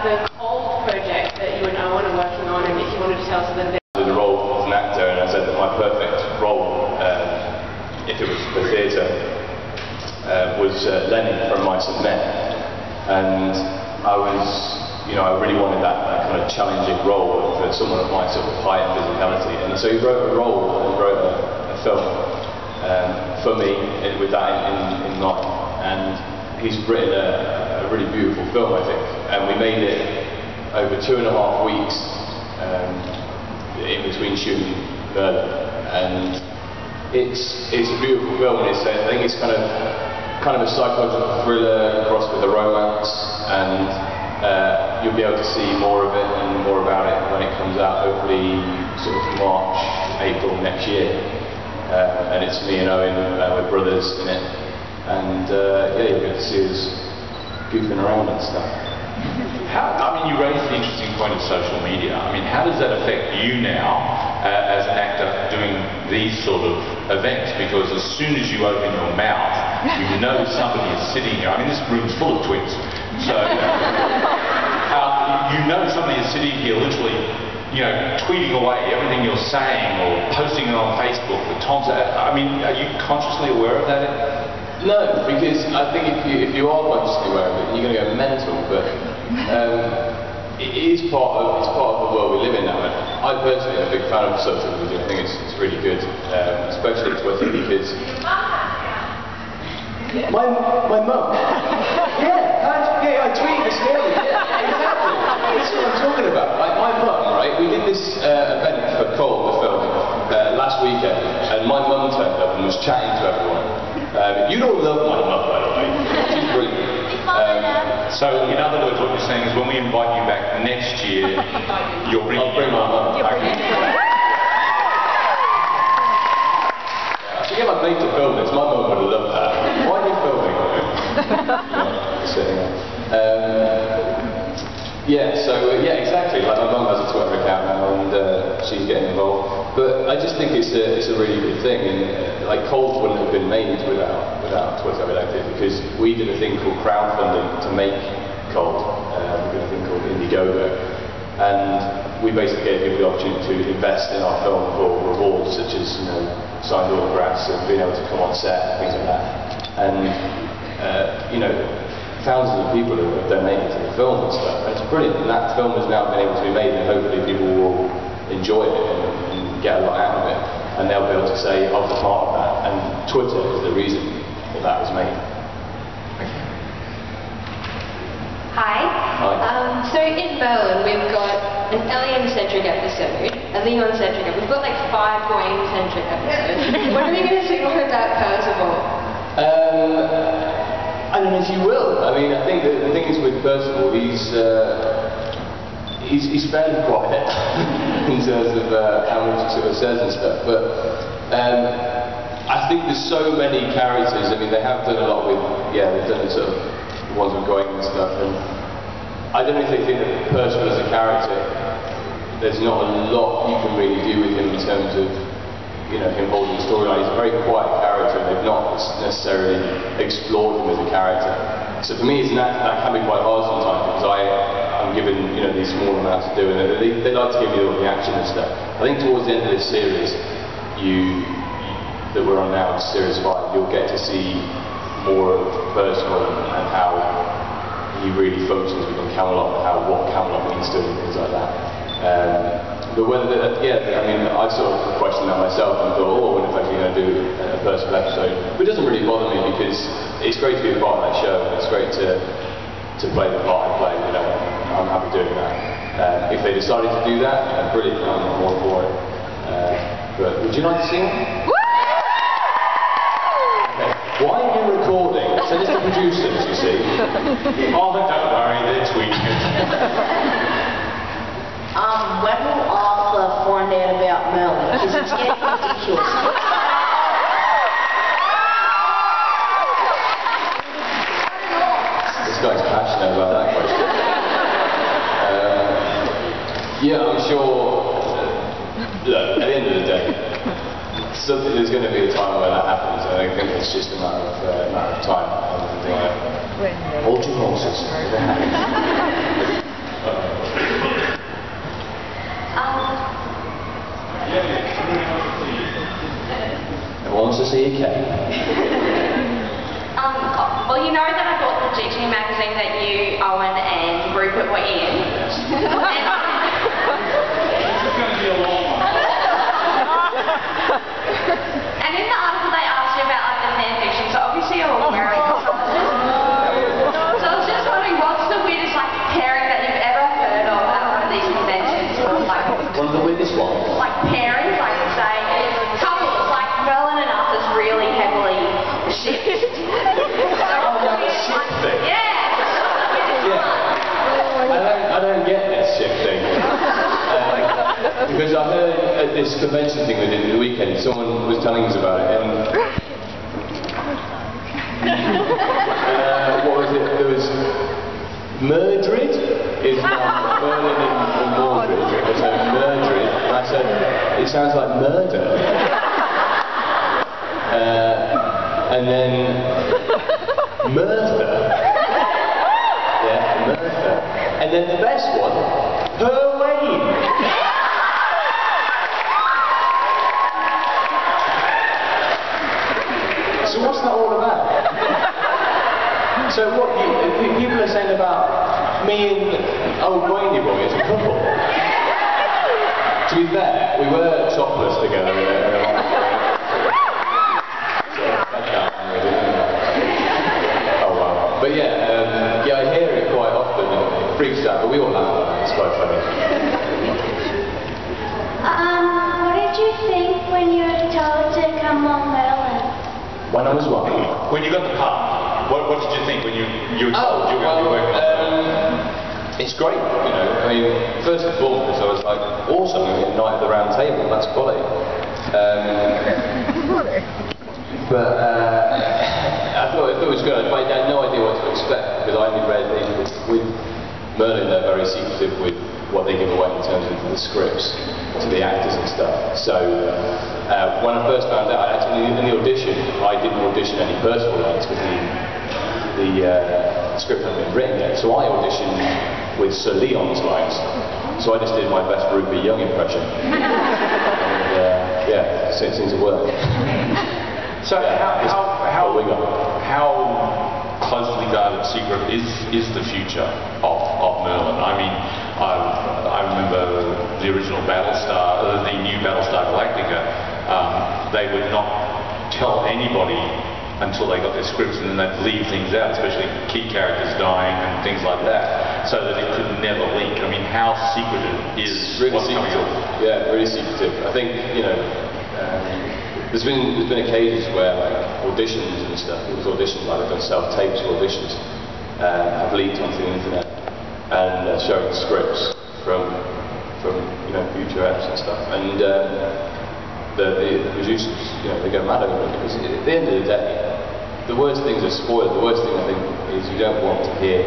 about the Cold project that you and Owen are working on, and if you wanted to tell us a little bit. The role as an actor, and I said that my perfect role, if it was for theatre, was Lenny from Mice and Men, and I really wanted that kind of challenging role for someone of my sort of high physicality, and so he wrote a role and wrote a film for me with that in mind, and he's written a really beautiful film, I think, and we made it over 2.5 weeks in between shooting Merlin, and it's a beautiful film, and I think it's kind of a psychological thriller crossed with a romance, and you'll be able to see more of it and more about it when it comes out, hopefully sort of March, April next year. And it's me and Owen, we're brothers in it, and yeah, you'll get to see us goofing around and stuff. You raised the interesting point of social media. How does that affect you now as an actor doing these sort of events? Because as soon as you open your mouth, you know somebody is sitting here. This room's full of twins. So, you know somebody is sitting here literally, tweeting away everything you're saying or posting it on Facebook. Are you consciously aware of that? No, because I think if you are consciously aware of it, you're going to go mental. But it is part of the world we live in now. And I personally am a big fan of social media. I think it's really good, especially Twitter, because my mum. I tweeted this morning. Yeah, exactly. This is what I'm talking about. My mum, right? We did this event for Cold, the film, last weekend, and my mum turned up and was chatting to everyone. You don't love my mum, by the way. She's brilliant. So, in other words, what you're saying is when we invite you back next year, I'll bring my mum. I should get my mate to film this. My mum would have loved that. Why are you filming? Exactly. Like my mum has a Twitter account now, and she's getting involved. But I just think it's a really good thing, and like Cold wouldn't have been made without Twitter, I don't think, because we did a thing called crowdfunding to make Cold. We did a thing called Indiegogo, and we basically gave people the opportunity to invest in our film for rewards such as signed autographs and being able to come on set, things like that. And thousands of people have donated to the film and stuff, and it's brilliant, and that film has now been able to be made, and hopefully people will enjoy it and get a lot out of it, and they'll be able to say, I was a part of that, and Twitter is the reason that was made. Hi. So in Berlin we've got an alien-centric episode, a Leon-centric episode, we've got like 5 Dwayne-centric episodes. When are we going to see more about Percival? I don't know if you will. I think the thing is with Percival, he's fairly quiet in terms of how much he sort of says and stuff. But I think there's so many characters. They have done a lot with, they've done the sort of ones with going and stuff. And I don't know if they think that Percival as a character, there's not a lot you can really do with him in terms of him holding the storyline. He's a very quiet character, and they've not necessarily explored him as a character. So for me, that can be quite hard sometimes, because I'm given these small amounts to do, and they like to give me all the action and stuff. I think towards the end of this series, that we're on now, series 5, you'll get to see more of Percival and how he really functions within Camelot, and what Camelot means to him, and things like that. But whether I sort of questioned that myself and thought, I wonder if I'm actually going to do a Percival episode. But it doesn't really bother me, because it's great to be a part of that show, and it's great to play the part I play. I'm happy doing that. If they decided to do that, brilliant, I'm all for it. But would you like to sing? Okay. Why are you recording? Send us to producers, you see. Oh, don't worry, they're tweeting. When will Arthur find out about Merlin? Because it's getting ridiculous. This guy's passionate about that question. I'm sure, look, at the end of the day, there's going to be a time where that happens, and I think it's just a matter of time. Hold your horses. were in. This is going to be a long one. And in the article they asked you about like the fan fiction, so obviously you're all wearing costumes. So I was just wondering, what's the weirdest like pairing that you've ever heard of at one of these conventions? Or, like, One of the weirdest ones. like pairings, like say couples, like Merlin and us is really heavily shipped. I don't get this ship thing. Because I heard at this convention thing we did the weekend, someone was telling us about it, and what was it? There was Murdred is Merlin and Mordred. So Murdred, and I said it sounds like murder. And then Merthyr. Yeah, Merthyr. And then the best one, Perwain. So what's that all about? So what people are saying about me and old Wayne boy as a couple? To be fair, we were topless together in a oh wow. But yeah, I hear it quite often and it freaks out, but we all laugh at it, it's quite funny. What did you think when you were told to come on Merlin? When I was what? When you got the part, what did you think when you were told you were going to be working on it's great, you know. I mean, first and foremost, I was like, awesome, night at the round table, that's quality. But I thought it was good. I had no idea what to expect because I only read with Merlin. They're very secretive with what they give away in terms of the scripts to the actors and stuff. So when I first found out, actually in the audition, I didn't audition any personal lines because the script hadn't been written yet. So I auditioned with Sir Leon's lines. So I just did my best Rupert Young impression. And yeah, so it seems to work. So yeah, how closely guarded secret is the future of Merlin? I mean, I remember the original Battlestar, the new Battlestar Galactica. They would not tell anybody until they got their scripts, and then they'd leave things out, especially key characters dying and things like that, so that it could never leak. I mean, how secretive is really what's coming secretive. up? Yeah, really secretive. I think, you know, there's been occasions where like auditions and stuff, people's auditions, like they've done self-tapes for auditions, have leaked onto the internet and showing scripts from you know, future eps and stuff. And the producers, you know, they go mad over it because at the end of the day, the worst things are spoiled. The worst thing I think is you don't want to hear,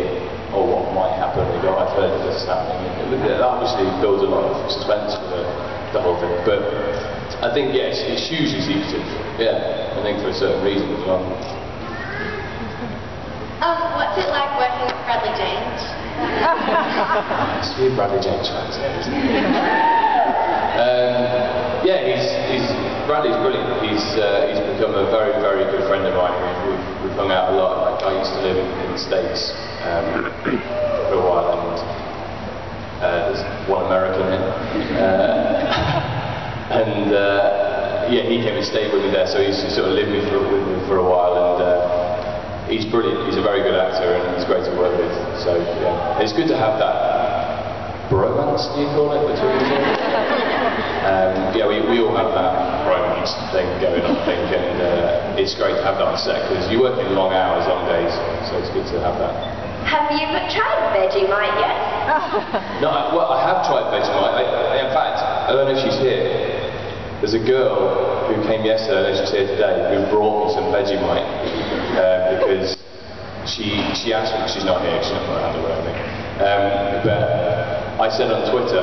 oh, what might happen. You go, I've heard this is happening. That obviously builds a lot of suspense for the whole thing. But I think yes, it's hugely secretive. Yeah, I think for a certain reason as well. What's it like working with Bradley James? It's a weird Bradley James fan, isn't it? Yeah, Bradley's brilliant. He's become a very, very good friend of mine. We've hung out a lot. Like, I used to live in the States for a while, and there's one American in. And yeah, he came and stayed with me there, so he sort of lived with me for a while, and he's brilliant. He's a very good actor, and he's great to work with. So yeah, it's good to have that bromance, do you call it, between us? Yeah, we all have that romance thing going on, I think, and it's great to have that on set because you work in long hours, long days, so it's good to have that. Have you tried Vegemite yet? No, well, I have tried Vegemite. In fact, I don't know if she's here. There's a girl who came yesterday, I know she's here today, who brought me some Vegemite because she asked me, she's not here, she's not around or whatever. But I said on Twitter,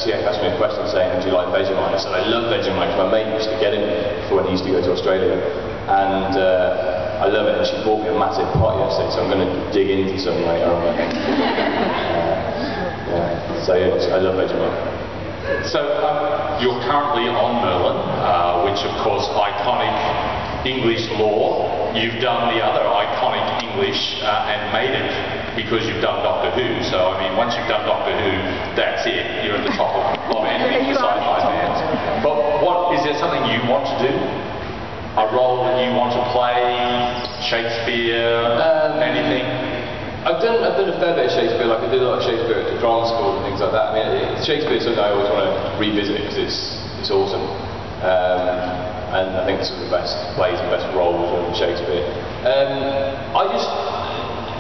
she asked me a question saying, do you like Vegemite? I said, I love Vegemite. My mate used to get it for when he used to go to Australia. And I love it, and she bought me a massive pot yesterday, so I'm going to dig into some later on. Yeah. So yeah, I love Vegemite. So you're currently on Merlin, which of course iconic English law. You've done the other iconic English and made it because you've done Doctor Who. So I mean, once you've done Doctor Who, that's it. You're at the top of anything for sci-fi fans. But is there something you want to do? A role that you want to play? Shakespeare? Anything? I've done a fair bit of Shakespeare. Like I did a lot of Shakespeare at the drama school and things like that. I mean, Shakespeare is something I always want to revisit because it's awesome. And I think it's one of the best plays and best roles in Shakespeare.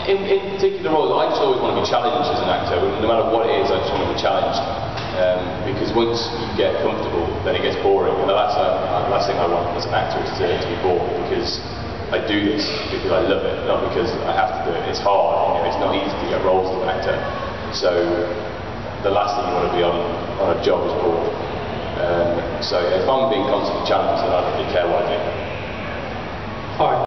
In particular roles, I just always want to be challenged as an actor. No matter what it is, I just want to be challenged. Because once you get comfortable, then it gets boring. And the last thing I want as an actor is to be bored, because I do this because I love it, not because I have to do it. It's hard, it's not easy to get roles as an actor. So the last thing you want to be on a job is bored. So if I'm being constantly challenged, then I don't really care what I do. All right.